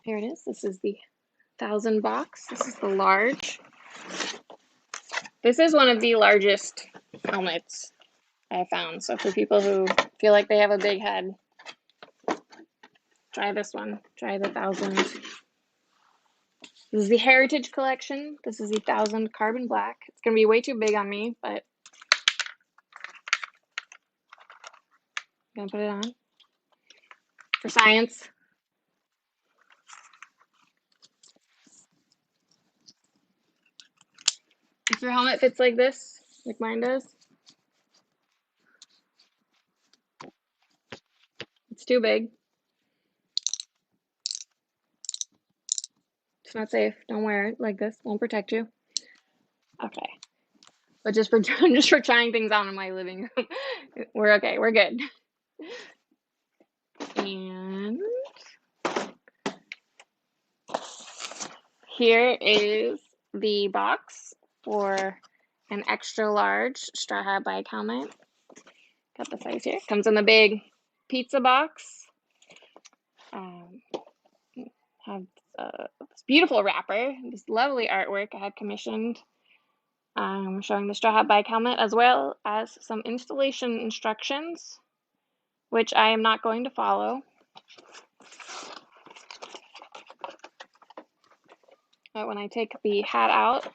Here it is. This is the 1,000 box. This is the large. This is one of the largest helmets I found. So for people who feel like they have a big head, try this one. Try the 1,000. This is the Heritage Collection. This is the 1,000 Carbon Black. It's going to be way too big on me, but I'm going to put it on for science. If your helmet fits like this, like mine does, it's too big. It's not safe. Don't wear it like this. Won't protect you. Okay. But just for just for trying things out in my living room, we're okay. We're good. And here is the box for an extra large straw hat bike helmet. Got the size here. Comes in the big pizza box. Have this beautiful wrapper, this lovely artwork I had commissioned, showing the straw hat bike helmet, as well as some installation instructions, which I am not going to follow. But when I take the hat out,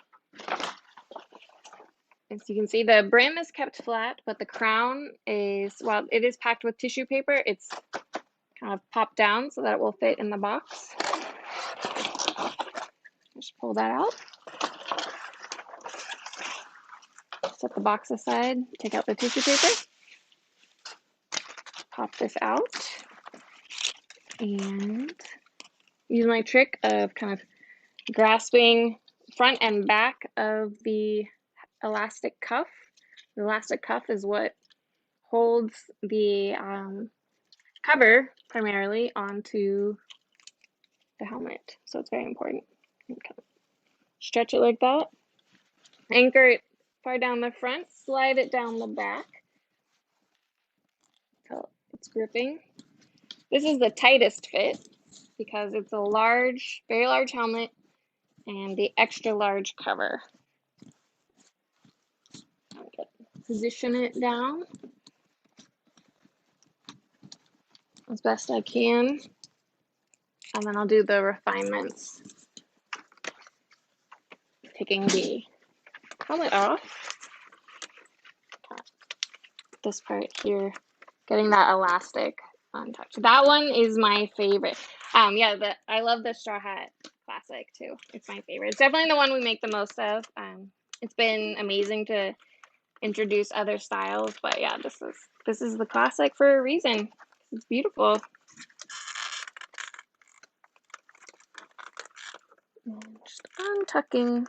as you can see, the brim is kept flat, but the crown is, well, it is packed with tissue paper. It's kind of popped down so that it will fit in the box. Just pull that out. Set the box aside, take out the tissue paper. Pop this out. And use my trick of kind of grasping front and back of the elastic cuff. The elastic cuff is what holds the cover primarily onto the helmet. So it's very important. Stretch it like that. Anchor it far down the front, slide it down the back until it's gripping. This is the tightest fit because it's a large, very large helmet and the extra large cover. Position it down as best I can, and then I'll do the refinements. Taking the helmet off, this part here, getting that elastic untouched. That one is my favorite. Yeah, I love the straw hat classic too. It's my favorite. It's definitely the one we make the most of. It's been amazing to introduce other styles, but yeah, this is the classic for a reason. It's beautiful. And just untucking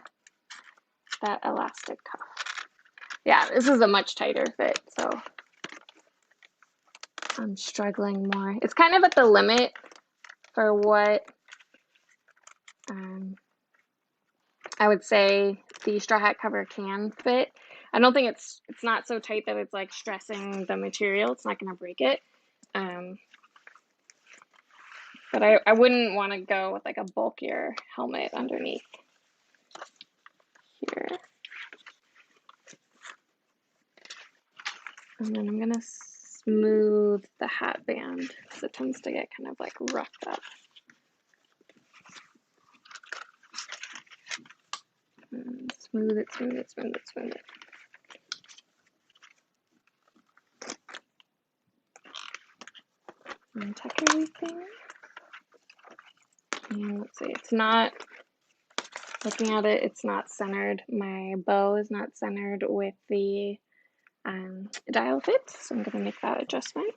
that elastic cuff. Yeah, this is a much tighter fit, so I'm struggling more. It's kind of at the limit for what I would say the straw hat cover can fit. I don't think it's not so tight that it's like stressing the material. It's not going to break it. But I wouldn't want to go with like a bulkier helmet underneath here. And then I'm going to smooth the hat band because it tends to get kind of like roughed up. And smooth it, smooth it, smooth it, smooth it. Untuck everything. And let's see, it's not, looking at it, it's not centered. My bow is not centered with the dial fit, so I'm going to make that adjustment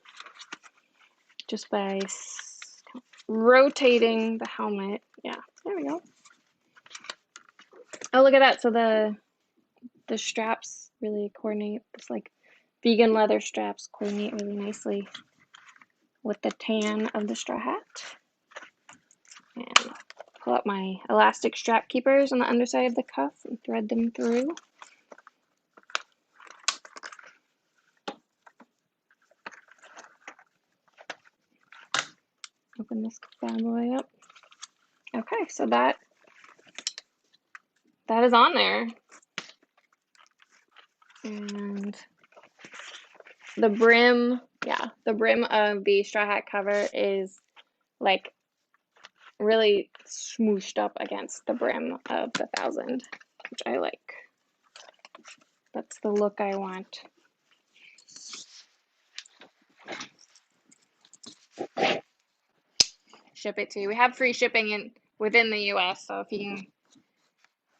just by rotating the helmet. Yeah, there we go. Oh, look at that. So the straps really coordinate. It's like vegan leather straps coordinate really nicely with the tan of the straw hat. And pull out my elastic strap keepers on the underside of the cuff and thread them through. Open this bad boy up. Okay, so that is on there. And the brim, yeah, the brim of the straw hat cover is like really smooshed up against the brim of the 1000, which I like. That's the look I want. Ship it to you. We have free shipping within the US, so if you can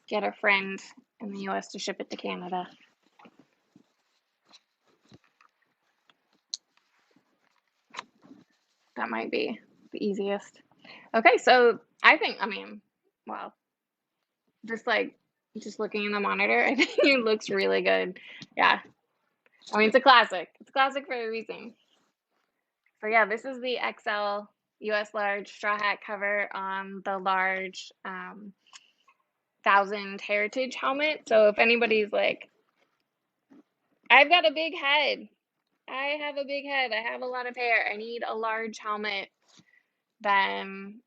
get a friend in the US to ship it to Canada. That might be the easiest. Okay, so I think, I mean, wow, just like just looking in the monitor, I think it looks really good. Yeah, I mean, it's a classic. It's a classic for a reason. So yeah, this is the XL US large straw hat cover on the large 1000 heritage helmet. So if anybody's like, I've got a big head, I have a big head, I have a lot of hair, I need a large helmet, then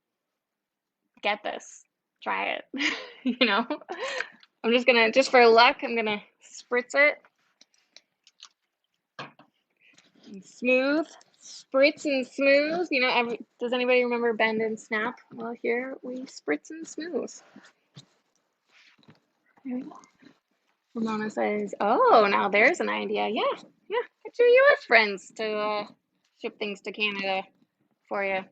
get this. Try it. You know? I'm just gonna, just for luck, I'm gonna spritz it. And smooth. Spritz and smooth. You know, does anybody remember bend and snap? Well, here we spritz and smooth. There we go. Ramona says, oh, now there's an idea. Yeah, yeah. Get your US friends to ship things to Canada for you.